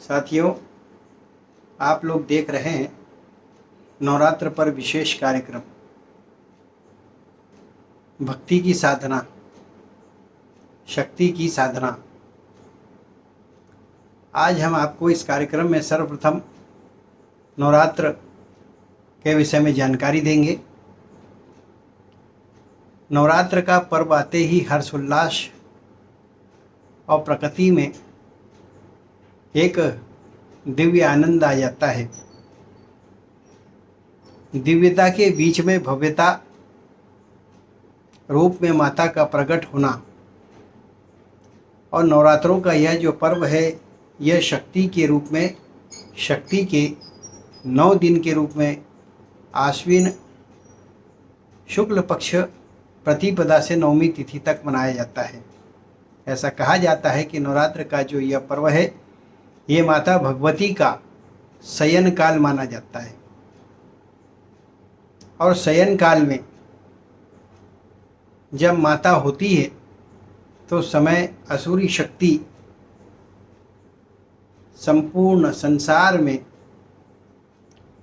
साथियों, आप लोग देख रहे हैं नवरात्र पर विशेष कार्यक्रम भक्ति की साधना, शक्ति की साधना। आज हम आपको इस कार्यक्रम में सर्वप्रथम नवरात्र के विषय में जानकारी देंगे। नवरात्र का पर्व आते ही हर्षोल्लास और प्रकृति में एक दिव्य आनंद आ जाता है। दिव्यता के बीच में भव्यता रूप में माता का प्रकट होना और नवरात्रों का यह जो पर्व है, यह शक्ति के रूप में, शक्ति के 9 दिन के रूप में आश्विन शुक्ल पक्ष प्रतिपदा से नवमी तिथि तक मनाया जाता है। ऐसा कहा जाता है कि नवरात्र का जो यह पर्व है, ये माता भगवती का शयन काल माना जाता है। और शयन काल में जब माता होती है तो समय असुरी शक्ति संपूर्ण संसार में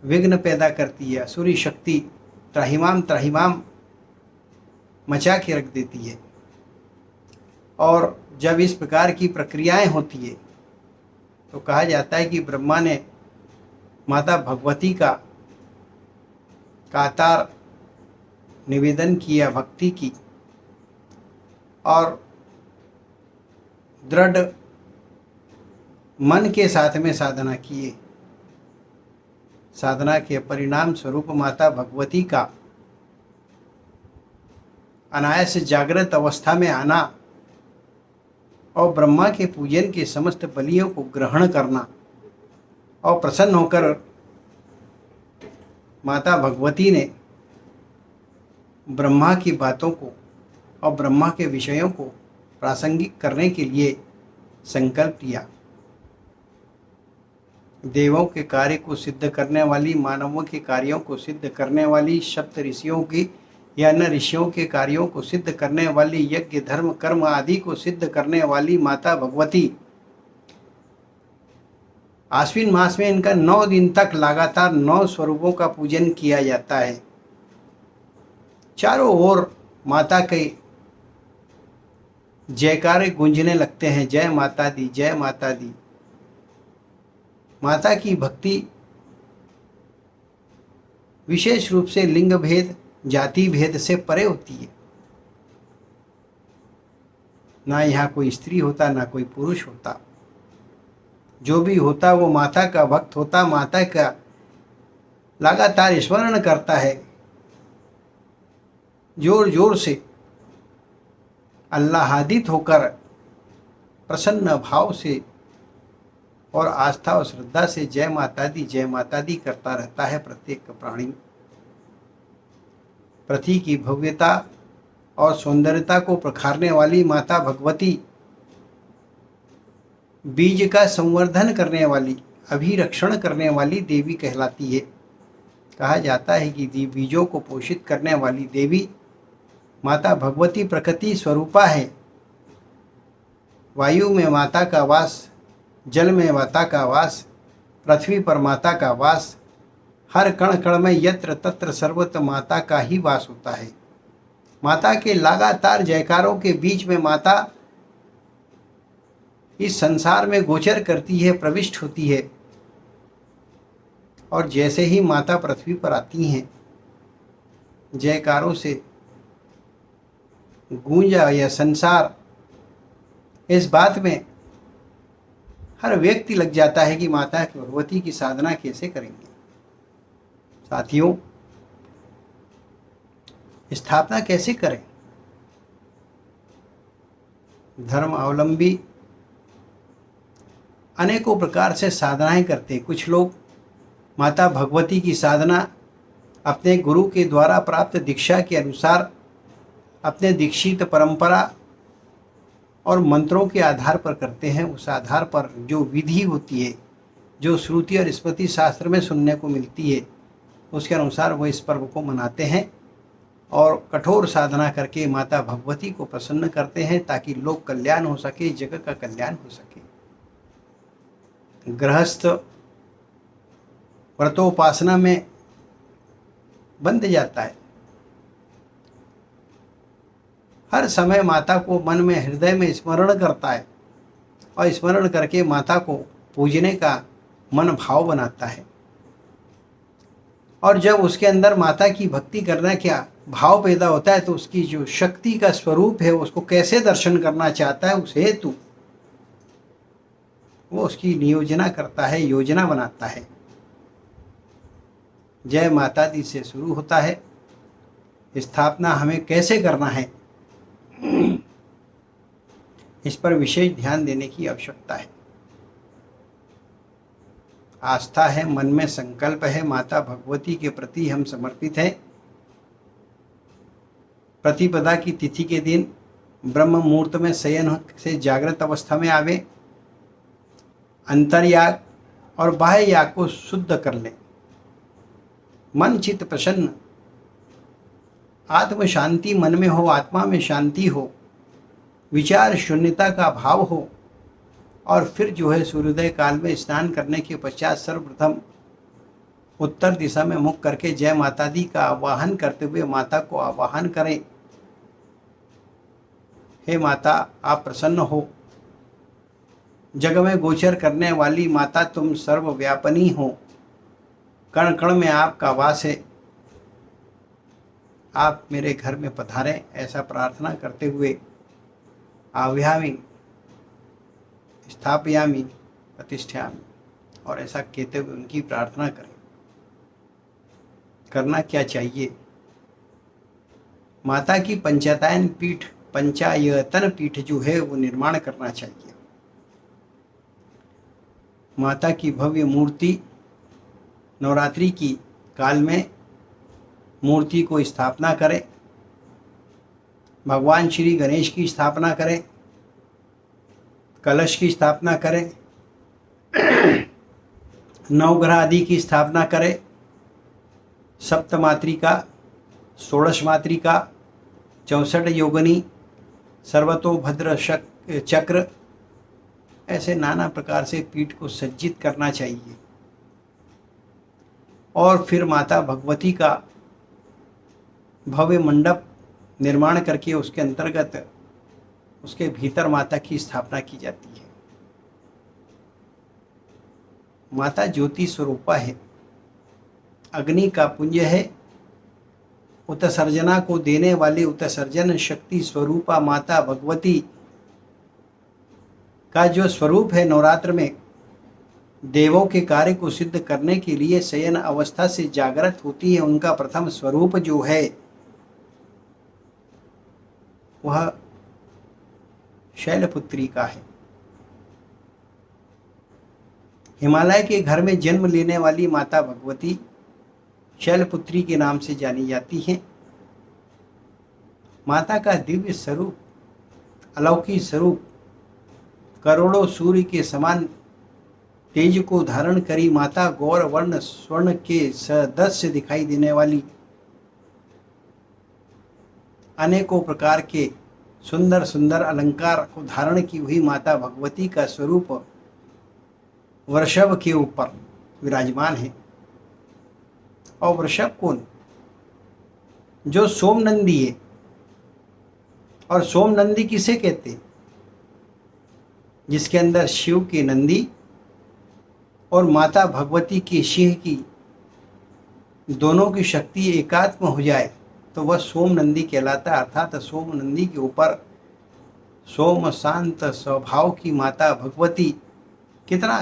विघ्न पैदा करती है। असुरी शक्ति त्राहिमाम त्राहिमाम मचा के रख देती है। और जब इस प्रकार की प्रक्रियाएं होती है तो कहा जाता है कि ब्रह्मा ने माता भगवती का कातार निवेदन किया, भक्ति की, और दृढ़ मन के साथ में साधना किए। साधना के परिणाम स्वरूप माता भगवती का अनायास जागृत अवस्था में आना और ब्रह्मा के पूजन के समस्त बलियों को ग्रहण करना और प्रसन्न होकर माता भगवती ने ब्रह्मा की बातों को और ब्रह्मा के विषयों को प्रासंगिक करने के लिए संकल्प लिया। देवों के कार्य को सिद्ध करने वाली, मानवों के कार्यों को सिद्ध करने वाली, सप्त ऋषियों की या अन्य ऋषियों के कार्यों को सिद्ध करने वाली, यज्ञ धर्म कर्म आदि को सिद्ध करने वाली माता भगवती, आश्विन मास में इनका 9 दिन तक लगातार 9 स्वरूपों का पूजन किया जाता है। चारों ओर माता के जयकारे गूंजने लगते हैं, जय माता दी, जय माता दी। माता की भक्ति विशेष रूप से लिंग भेद, जाति भेद से परे होती है। ना यहाँ कोई स्त्री होता, ना कोई पुरुष होता। जो भी होता वो माता का भक्त होता, माता का लगातार स्मरण करता है, जोर जोर से आह्लादित होकर प्रसन्न भाव से और आस्था और श्रद्धा से जय माता दी करता रहता है प्रत्येक प्राणी। पृथ्वी की भव्यता और सौंदर्यता को प्रखारने वाली माता भगवती बीज का संवर्धन करने वाली, अभिरक्षण करने वाली देवी कहलाती है। कहा जाता है कि बीजों को पोषित करने वाली देवी माता भगवती प्रकृति स्वरूपा है। वायु में माता का वास, जल में माता का वास, पृथ्वी पर माता का वास, हर कण कण में यत्र तत्र सर्वत्र माता का ही वास होता है। माता के लगातार जयकारों के बीच में माता इस संसार में गोचर करती है, प्रविष्ट होती है। और जैसे ही माता पृथ्वी पर आती हैं, जयकारों से गूंजा यह संसार, इस बात में हर व्यक्ति लग जाता है कि माता की भगवती की साधना कैसे करेंगे। साथियों, स्थापना कैसे करें? धर्म अवलंबी अनेकों प्रकार से साधनाएं करते हैं। कुछ लोग माता भगवती की साधना अपने गुरु के द्वारा प्राप्त दीक्षा के अनुसार अपने दीक्षित परंपरा और मंत्रों के आधार पर करते हैं। उस आधार पर जो विधि होती है, जो श्रुति और स्मृति शास्त्र में सुनने को मिलती है, उसके अनुसार वो इस पर्व को मनाते हैं और कठोर साधना करके माता भगवती को प्रसन्न करते हैं ताकि लोक कल्याण हो सके, जगत का कल्याण हो सके। गृहस्थ व्रतोपासना में बंध जाता है। हर समय माता को मन में हृदय में स्मरण करता है और स्मरण करके माता को पूजने का मन भाव बनाता है। और जब उसके अंदर माता की भक्ति करने का भाव पैदा होता है तो उसकी जो शक्ति का स्वरूप है उसको कैसे दर्शन करना चाहता है, उस हेतु वो उसकी नियोजना करता है, योजना बनाता है। जय माता दी से शुरू होता है। स्थापना हमें कैसे करना है इस पर विशेष ध्यान देने की आवश्यकता है। आस्था है, मन में संकल्प है, माता भगवती के प्रति हम समर्पित हैं। प्रतिपदा की तिथि के दिन ब्रह्म मुहूर्त में शयन से जागृत अवस्था में आवे, अंतर्याग और बाह्य याग को शुद्ध कर ले, मन चित्त प्रसन्न, आत्म शांति मन में हो, आत्मा में शांति हो, विचार शून्यता का भाव हो, और फिर जो है सूर्योदय काल में स्नान करने के पश्चात सर्वप्रथम उत्तर दिशा में मुख करके जय माता दी का आवाहन करते हुए माता को आवाहन करें। हे माता, आप प्रसन्न हो। जग में गोचर करने वाली माता, तुम सर्वव्यापनी हो, कण कण में आपका वास है, आप मेरे घर में पधारें, ऐसा प्रार्थना करते हुए आव्यामी, स्थापयामी, प्रतिष्ठायामी, और ऐसा कहते हुए उनकी प्रार्थना करें। करना क्या चाहिए? माता की पंचायतन पीठ, पंचायतन पीठ जो है वो निर्माण करना चाहिए। माता की भव्य मूर्ति नवरात्रि की काल में मूर्ति को स्थापना करें। भगवान श्री गणेश की स्थापना करें, कलश की स्थापना करें, नवग्रह आदि की स्थापना करें, सप्तमात्रिका, षोडश मात्रिका, 64 योगिनी, सर्वतोभद्र चक्र, ऐसे नाना प्रकार से पीठ को सज्जित करना चाहिए। और फिर माता भगवती का भव्य मंडप निर्माण करके उसके अंतर्गत उसके भीतर माता की स्थापना की जाती है। माता ज्योति स्वरूपा है, अग्नि का पुंज है, उत्सर्जना को देने वाली उत्सर्जन शक्ति स्वरूपा माता भगवती का जो स्वरूप है, नवरात्र में देवों के कार्य को सिद्ध करने के लिए शयन अवस्था से जागृत होती है। उनका प्रथम स्वरूप जो है वह शैलपुत्री का है। हिमालय के घर में जन्म लेने वाली माता भगवती शैलपुत्री के नाम से जानी जाती हैं। माता का दिव्य स्वरूप, अलौकिक स्वरूप, करोड़ों सूर्य के समान तेज को धारण करी माता गौर वर्ण स्वर्ण के सदस्य दिखाई देने वाली, अनेकों प्रकार के सुंदर सुंदर अलंकार को धारण की हुई माता भगवती का स्वरूप वृषभ के ऊपर विराजमान है। और वृषभ कौन? जो सोमनंदी है। और सोमनंदी किसे कहते हैं? जिसके अंदर शिव के नंदी और माता भगवती के सिंह की दोनों की शक्ति एकात्म हो जाए तो वह सोमनंदी कहलाता है। अर्थात सोमनंदी के ऊपर सोम शांत स्वभाव की माता भगवती, कितना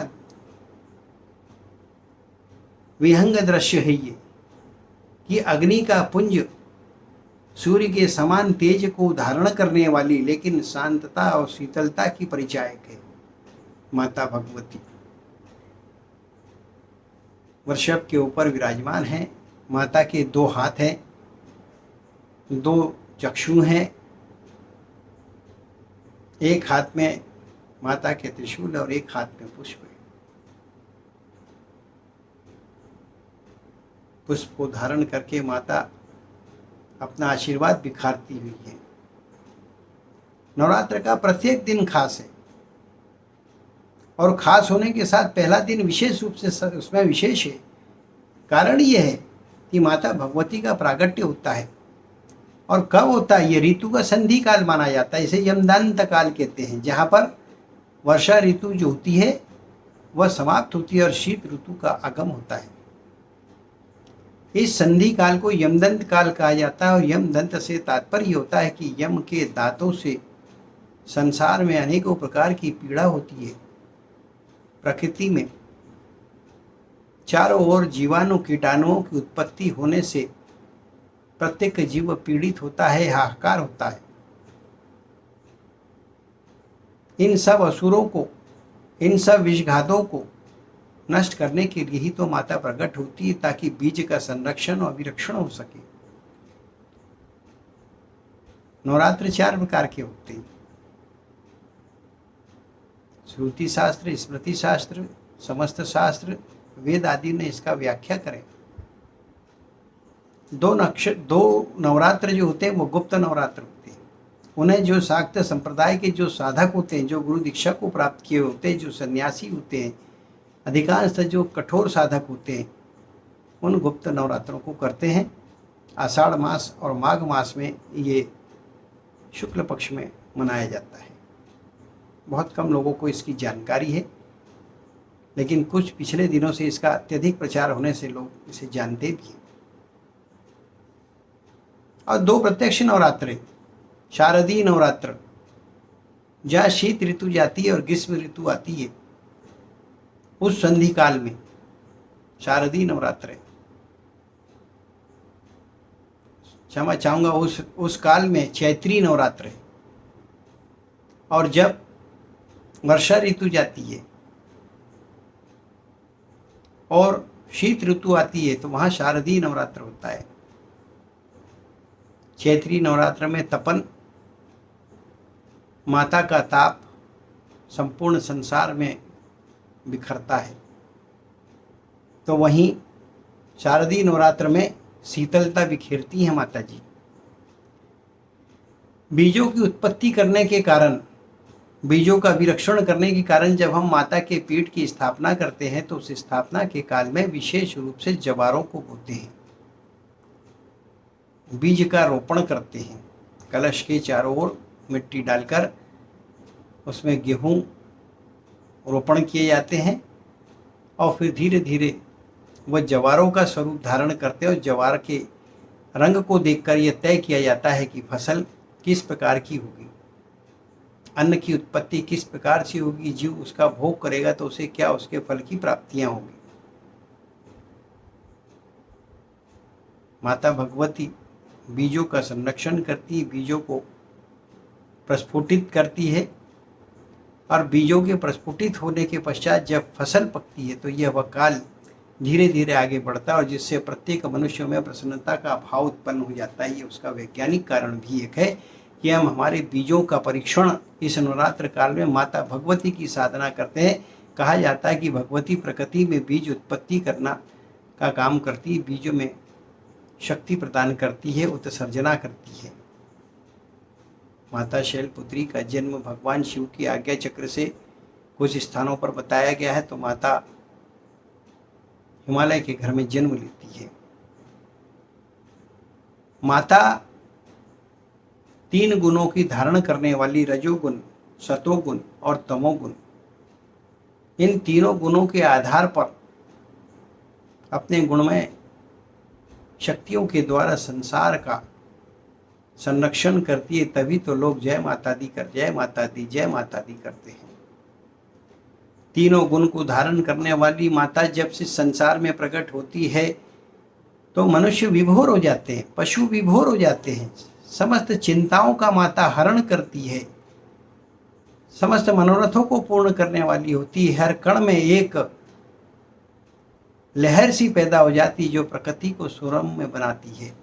विहंग दृश्य है ये कि अग्नि का पुंज, सूर्य के समान तेज को धारण करने वाली लेकिन शांतता और शीतलता की परिचायक है माता भगवती। वृषभ के ऊपर विराजमान है। माता के 2 हाथ हैं, 2 चक्षु हैं, एक हाथ में माता के त्रिशूल और एक हाथ में पुष्प है। पुष्प को धारण करके माता अपना आशीर्वाद बिखारती हुई है। नवरात्र का प्रत्येक दिन खास है। और खास होने के साथ पहला दिन विशेष रूप से उसमें विशेष है। कारण यह है कि माता भगवती का प्रागट्य होता है। और कब होता है? ये ऋतु का संधि काल माना जाता है, इसे यमदंत काल कहते हैं, जहाँ पर वर्षा ऋतु जो होती है वह समाप्त होती है और शीत ऋतु का आगम होता है। इस संधि काल को यमदंत काल कहा जाता है और यमदंत से तात्पर्य होता है कि यम के दांतों से संसार में अनेकों प्रकार की पीड़ा होती है। प्रकृति में चारों ओर जीवाणु कीटाणुओं की उत्पत्ति होने से प्रत्येक जीव पीड़ित होता है, हाहाकार होता है। इन सब असुरों को, इन सब विषघातों को नष्ट करने के लिए ही तो माता प्रकट होती है, ताकि बीज का संरक्षण और विरक्षण हो सके। नवरात्र 4 प्रकार के होते हैं। श्रुति शास्त्र, स्मृति शास्त्र, समस्त शास्त्र, वेद आदि ने इसका व्याख्या करें। दो नवरात्र जो होते हैं वो गुप्त नवरात्र होते हैं। उन्हें जो शाक्त संप्रदाय के जो साधक होते हैं, जो गुरु दीक्षा को प्राप्त किए होते हैं, जो सन्यासी होते हैं, अधिकांश जो कठोर साधक होते हैं, उन गुप्त नवरात्रों को करते हैं। आषाढ़ मास और माघ मास में ये शुक्ल पक्ष में मनाया जाता है। बहुत कम लोगों को इसकी जानकारी है, लेकिन कुछ पिछले दिनों से इसका अत्यधिक प्रचार होने से लोग इसे जानते भी हैं। और 2 प्रत्यक्ष नवरात्र, शारदीय नवरात्र, जहाँ शीत ऋतु जाती है और ग्रीष्म ऋतु आती है, उस संधि काल में शारदीय नवरात्र, क्षमा चाहूँगा, उस काल में चैत्री नवरात्र है। और जब वर्षा ऋतु जाती है और शीत ऋतु आती है तो वहाँ शारदीय नवरात्र होता है। चैत्री नवरात्र में तपन, माता का ताप संपूर्ण संसार में बिखरता है, तो वहीं शारदीय नवरात्र में शीतलता बिखेरती है माता जी। बीजों की उत्पत्ति करने के कारण, बीजों का विरक्षण करने के कारण जब हम माता के पीठ की स्थापना करते हैं तो उस स्थापना के काल में विशेष रूप से जवारों को बोते हैं, बीज का रोपण करते हैं। कलश के चारों ओर मिट्टी डालकर उसमें गेहूं रोपण किए जाते हैं और फिर धीरे धीरे वह जवारों का स्वरूप धारण करते हैं और जवार के रंग को देखकर यह तय किया जाता है कि फसल किस प्रकार की होगी, अन्न की उत्पत्ति किस प्रकार से होगी, जीव उसका भोग करेगा तो उसे क्या उसके फल की प्राप्तियां होगी। माता भगवती बीजों का संरक्षण करती है, बीजों को प्रस्फुटित करती है और बीजों के प्रस्फुटित होने के पश्चात जब फसल पकती है तो यह वह काल धीरे धीरे आगे बढ़ता है और जिससे प्रत्येक मनुष्य में प्रसन्नता का भाव उत्पन्न हो जाता है। ये उसका वैज्ञानिक कारण भी एक है कि हम हमारे बीजों का परीक्षण इस नवरात्र काल में माता भगवती की साधना करते हैं। कहा जाता है कि भगवती प्रकृति में बीज उत्पत्ति करना का काम करती है, बीजों में शक्ति प्रदान करती है, उत्सर्जना करती है। माता शैलपुत्री का जन्म भगवान शिव की आज्ञा चक्र से कुछ स्थानों पर बताया गया है, तो माता हिमालय के घर में जन्म लेती है। माता 3 गुणों की धारण करने वाली रजोगुण, सतोगुण और तमोगुण, इन तीनों गुणों के आधार पर अपने गुणमय शक्तियों के द्वारा संसार का संरक्षण करती है। तभी तो लोग जय माता दी जय माता दी, जय माता दी करते हैं। तीनों गुण को धारण करने वाली माता जब से संसार में प्रकट होती है तो मनुष्य विभोर हो जाते हैं, पशु विभोर हो जाते हैं। समस्त चिंताओं का माता हरण करती है, समस्त मनोरथों को पूर्ण करने वाली होती है। हर कण में एक लहर सी पैदा हो जाती जो प्रकृति को सुरम में बनाती है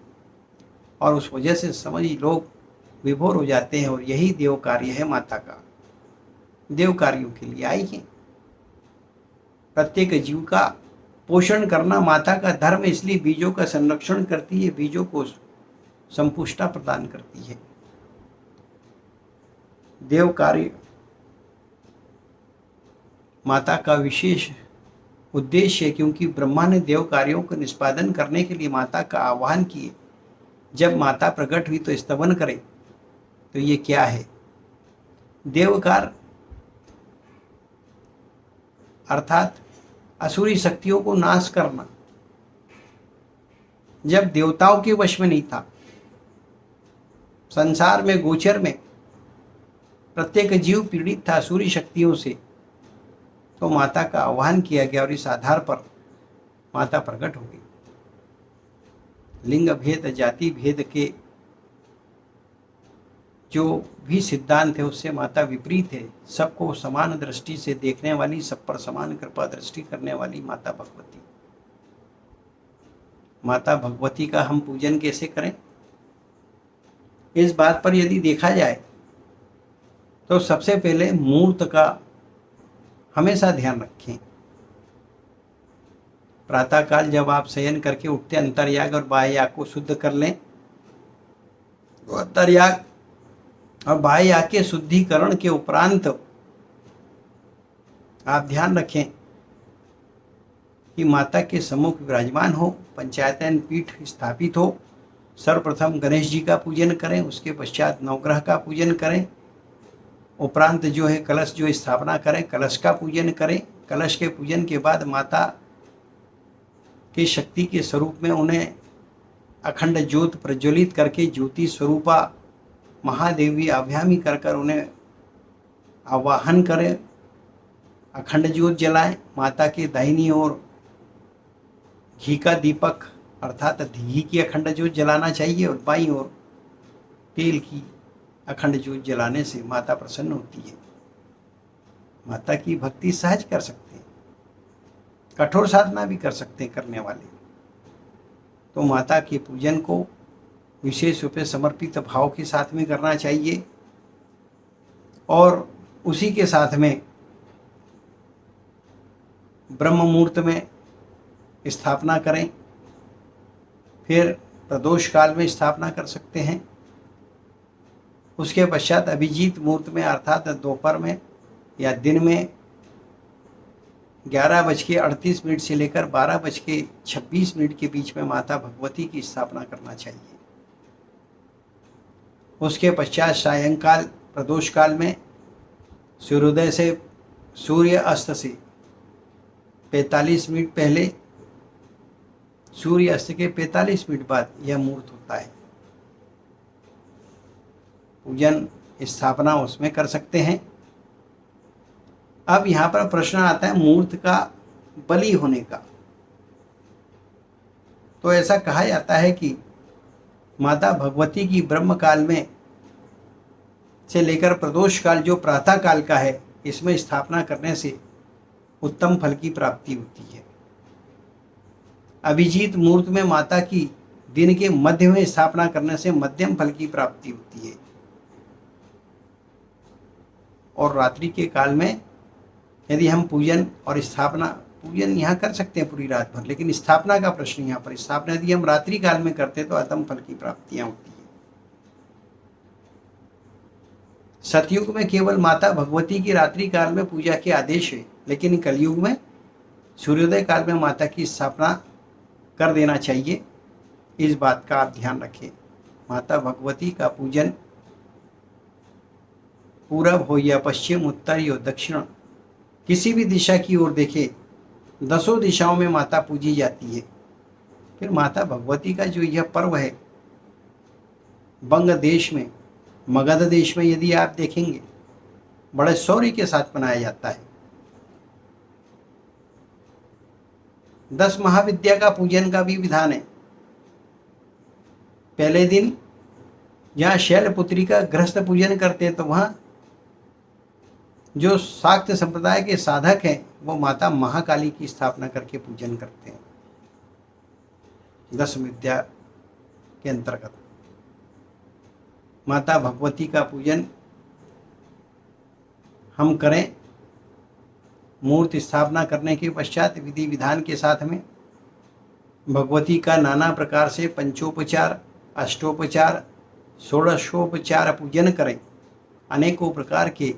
और उस वजह से समझ लोग विभोर हो जाते हैं। और यही देव कार्य है माता का, देव कार्यों के लिए आई है। प्रत्येक जीव का पोषण करना माता का धर्म, इसलिए बीजों का संरक्षण करती है, बीजों को संपुष्टता प्रदान करती है। देव कार्य माता का विशेष उद्देश्य है, क्योंकि ब्रह्मा ने देव कार्यों को निष्पादन करने के लिए माता का आह्वान किए। जब माता प्रकट हुई तो स्तवन करे, तो ये क्या है? देवकार अर्थात असुरी शक्तियों को नाश करना। जब देवताओं के वश में नहीं था, संसार में गोचर में प्रत्येक जीव पीड़ित था असुरी शक्तियों से, तो माता का आह्वान किया गया और इस आधार पर माता प्रकट हो गई। लिंग भेद, जाति भेद के जो भी सिद्धांत है उससे माता विपरीत है। सबको समान दृष्टि से देखने वाली, सब पर समान कृपा दृष्टि करने वाली माता भगवती। माता भगवती का हम पूजन कैसे करें? इस बात पर यदि देखा जाए तो सबसे पहले मूर्त का हमेशा ध्यान रखें। प्रातःकाल जब आप शयन करके उठते, अंतर्याग और बाह्ययाग को शुद्ध कर लें। तो अंतर्याग और बाह्ययाग के शुद्धिकरण के उपरांत आप ध्यान रखें कि माता के सम्मुख विराजमान हो, पंचायतन पीठ स्थापित हो। सर्वप्रथम गणेश जी का पूजन करें, उसके पश्चात नवग्रह का पूजन करें। उपरांत जो है कलश जो स्थापना करें, कलश का पूजन करें। कलश के पूजन के बाद माता की शक्ति के स्वरूप में उन्हें अखंड ज्योत प्रज्वलित करके ज्योति स्वरूपा महादेवी आभ्यामी कर कर उन्हें आवाहन करें, अखंड ज्योत जलाएं। माता के दाहिनी ओर घी का दीपक अर्थात घी की अखंड ज्योत जलाना चाहिए और बाईं ओर तेल की अखंड ज्योत जलाने से माता प्रसन्न होती है। माता की भक्ति सहज कर सकते हैं, कठोर साधना भी कर सकते हैं करने वाले। तो माता के पूजन को विशेष रूप से समर्पित भाव के साथ में करना चाहिए और उसी के साथ में ब्रह्म मुहूर्त में स्थापना करें। फिर प्रदोष काल में स्थापना कर सकते हैं। उसके पश्चात अभिजीत मुहूर्त में अर्थात दोपहर में या दिन में 11:38 से लेकर 12:26 के बीच में माता भगवती की स्थापना करना चाहिए। उसके पश्चात सायंकाल प्रदोष काल में सूर्योदय से सूर्य अस्त से 45 मिनट पहले, सूर्य अस्त के 45 मिनट बाद यह मुहूर्त होता है। पूजन स्थापना उसमें कर सकते हैं। अब यहाँ पर प्रश्न आता है मुहूर्त का बलि होने का। तो ऐसा कहा जाता है कि माता भगवती की ब्रह्म काल में से लेकर प्रदोष काल जो प्रातः काल का है, इसमें स्थापना करने से उत्तम फल की प्राप्ति होती है। अभिजीत मुहूर्त में माता की दिन के मध्य में स्थापना करने से मध्यम फल की प्राप्ति होती है और रात्रि के काल में यदि हम पूजन और स्थापना, पूजन यहाँ कर सकते हैं पूरी रात भर, लेकिन स्थापना का प्रश्न यहाँ पर, स्थापना यदि हम रात्रि काल में करते तो अतम फल की प्राप्तियां होती है। सतयुग में केवल माता भगवती की रात्रि काल में पूजा के आदेश है, लेकिन कलयुग में सूर्योदय काल में माता की स्थापना कर देना चाहिए। इस बात का आप ध्यान रखें। माता भगवती का पूजन पूरब हो या पश्चिम, उत्तर या दक्षिण, किसी भी दिशा की ओर देखे, 10 दिशाओं में माता पूजी जाती है। फिर माता भगवती का जो यह पर्व है, बंग देश में, मगध देश में यदि आप देखेंगे, बड़े शौर्य के साथ मनाया जाता है। 10 महाविद्या का पूजन का भी विधान है। पहले दिन जहाँ शैलपुत्री का गृहस्थ पूजन करते हैं, तो वहाँ जो शाक्त संप्रदाय के साधक हैं वो माता महाकाली की स्थापना करके पूजन करते हैं 10 विद्या के अंतर्गत। माता भगवती का पूजन हम करें। मूर्ति स्थापना करने के पश्चात विधि विधान के साथ में भगवती का नाना प्रकार से पंचोपचार, अष्टोपचार, षोडशोपचार पूजन करें। अनेकों प्रकार के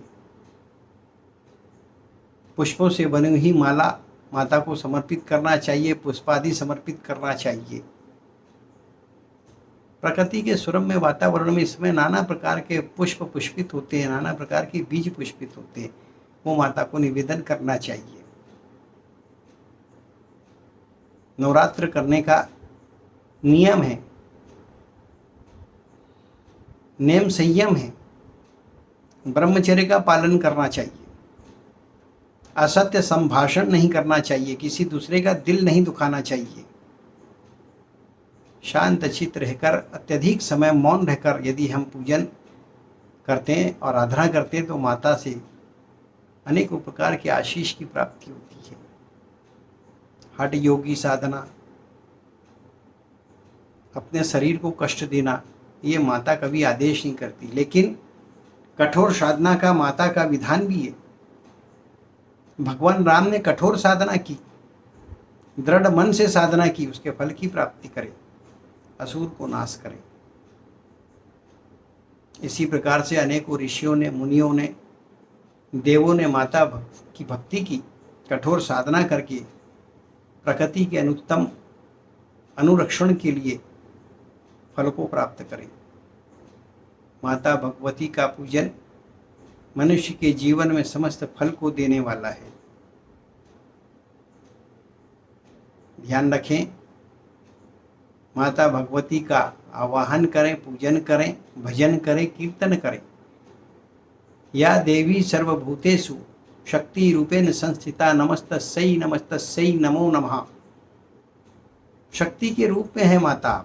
पुष्पों से बनी हुई माला माता को समर्पित करना चाहिए, पुष्पादि समर्पित करना चाहिए। प्रकृति के सुरम्य वातावरण में इस समय नाना प्रकार के पुष्प पुष्पित होते हैं, नाना प्रकार के बीज पुष्पित होते हैं, वो माता को निवेदन करना चाहिए। नवरात्र करने का नियम है, नेम संयम है, ब्रह्मचर्य का पालन करना चाहिए, असत्य संभाषण नहीं करना चाहिए, किसी दूसरे का दिल नहीं दुखाना चाहिए। शांत चित्त रहकर, अत्यधिक समय मौन रहकर यदि हम पूजन करते हैं और आराधना करते हैं तो माता से अनेकों प्रकार के आशीष की प्राप्ति होती है। हठ योगी साधना, अपने शरीर को कष्ट देना, ये माता कभी आदेश नहीं करती, लेकिन कठोर साधना का माता का विधान भी है। भगवान राम ने कठोर साधना की, दृढ़ मन से साधना की, उसके फल की प्राप्ति करे, असुर को नाश करे। इसी प्रकार से अनेकों ऋषियों ने, मुनियों ने, देवों ने माता की भक्ति की, कठोर साधना करके प्रकृति के अनुत्तम अनुरक्षण के लिए फल को प्राप्त करें। माता भगवती का पूजन मनुष्य के जीवन में समस्त फल को देने वाला है। ध्यान रखें, माता भगवती का आवाहन करें, पूजन करें, भजन करें, कीर्तन करें। या देवी सर्वभूतेषु शक्ति रूपेण संस्थिता नमस्तस्यै नमस्तस्यै नमो नमः। शक्ति के रूप में है माता,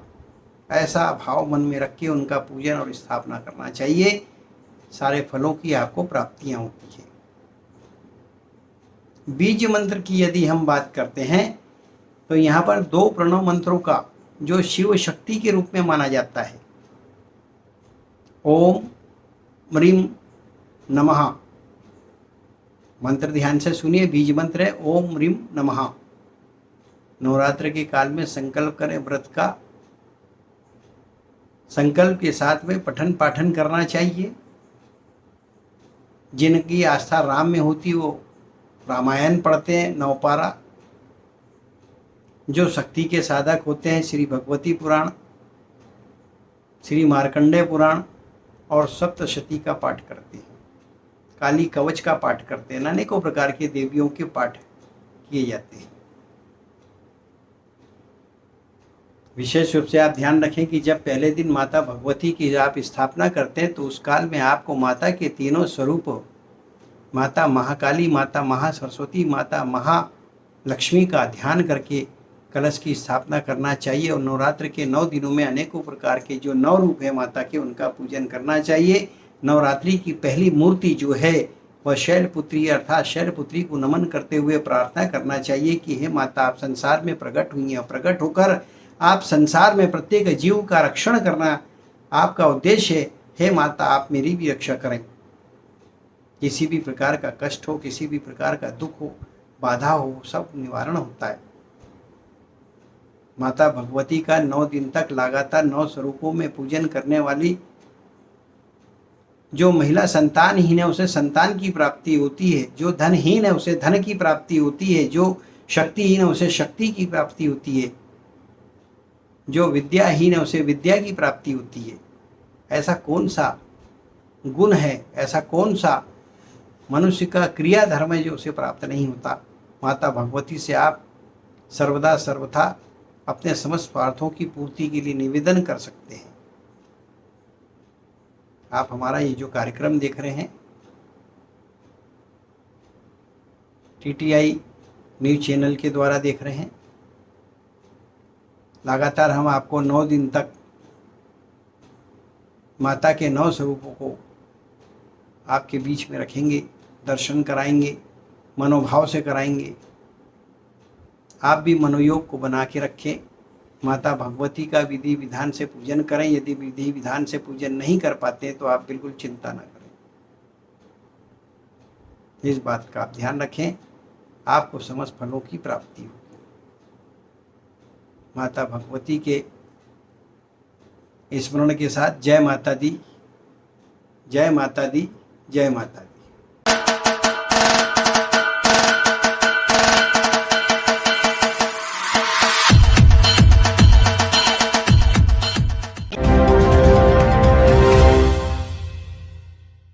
ऐसा भाव मन में रख के उनका पूजन और स्थापना करना चाहिए। सारे फलों की आपको प्राप्तियां होती है। बीज मंत्र की यदि हम बात करते हैं तो यहाँ पर 2 प्रणव मंत्रों का जो शिव शक्ति के रूप में माना जाता है, ओम म्रीम नमः मंत्र ध्यान से सुनिए। बीज मंत्र है ओम म्रीम नमः। नवरात्र के काल में संकल्प करें, व्रत का संकल्प के साथ में पठन पाठन करना चाहिए। जिनकी आस्था राम में होती वो रामायण पढ़ते हैं, नवपारा। जो शक्ति के साधक होते हैं श्री भगवती पुराण, श्री मार्कंडेय पुराण और सप्तशती का पाठ करते हैं, काली कवच का पाठ करते हैं, अनेकों प्रकार के देवियों के पाठ किए जाते हैं। विशेष रूप से आप ध्यान रखें कि जब पहले दिन माता भगवती की आप स्थापना करते हैं तो उस काल में आपको माता के तीनों स्वरूप, माता महाकाली, माता महासरस्वती, माता महालक्ष्मी का ध्यान करके कलश की स्थापना करना चाहिए। और नवरात्र के 9 दिनों में अनेकों प्रकार के जो 9 रूप है माता के, उनका पूजन करना चाहिए। नवरात्रि की पहली मूर्ति जो है वह शैलपुत्री अर्थात शैलपुत्री को नमन करते हुए प्रार्थना करना चाहिए कि हे माता, आप संसार में प्रकट हुई हैं, प्रकट होकर आप संसार में प्रत्येक जीव का रक्षण करना आपका उद्देश्य है। हे माता, आप मेरी भी रक्षा करें। किसी भी प्रकार का कष्ट हो, किसी भी प्रकार का दुख हो, बाधा हो, सब निवारण होता है। माता भगवती का 9 दिन तक लगातार 9 स्वरूपों में पूजन करने वाली जो महिला संतानहीन है उसे संतान की प्राप्ति होती है, जो धनहीन है उसे धन की प्राप्ति होती है, जो शक्तिहीन है उसे शक्ति की प्राप्ति होती है, जो विद्याहीन है उसे विद्या की प्राप्ति होती है। ऐसा कौन सा गुण है, ऐसा कौन सा मनुष्य का क्रिया धर्म है जो उसे प्राप्त नहीं होता। माता भगवती से आप सर्वदा सर्वथा अपने समस्त स्वार्थों की पूर्ति के लिए निवेदन कर सकते हैं। आप हमारा ये जो कार्यक्रम देख रहे हैं TTI न्यूज चैनल के द्वारा देख रहे हैं। लगातार हम आपको 9 दिन तक माता के 9 स्वरूपों को आपके बीच में रखेंगे, दर्शन कराएंगे, मनोभाव से कराएंगे। आप भी मनोयोग को बना के रखें। माता भगवती का विधि विधान से पूजन करें। यदि विधि विधान से पूजन नहीं कर पाते तो आप बिल्कुल चिंता न करें, इस बात का आप ध्यान रखें, आपको समस्त फलों की प्राप्ति होगी। माता भगवती के स्मरण के साथ जय माता दी, जय माता दी, जय माता दी।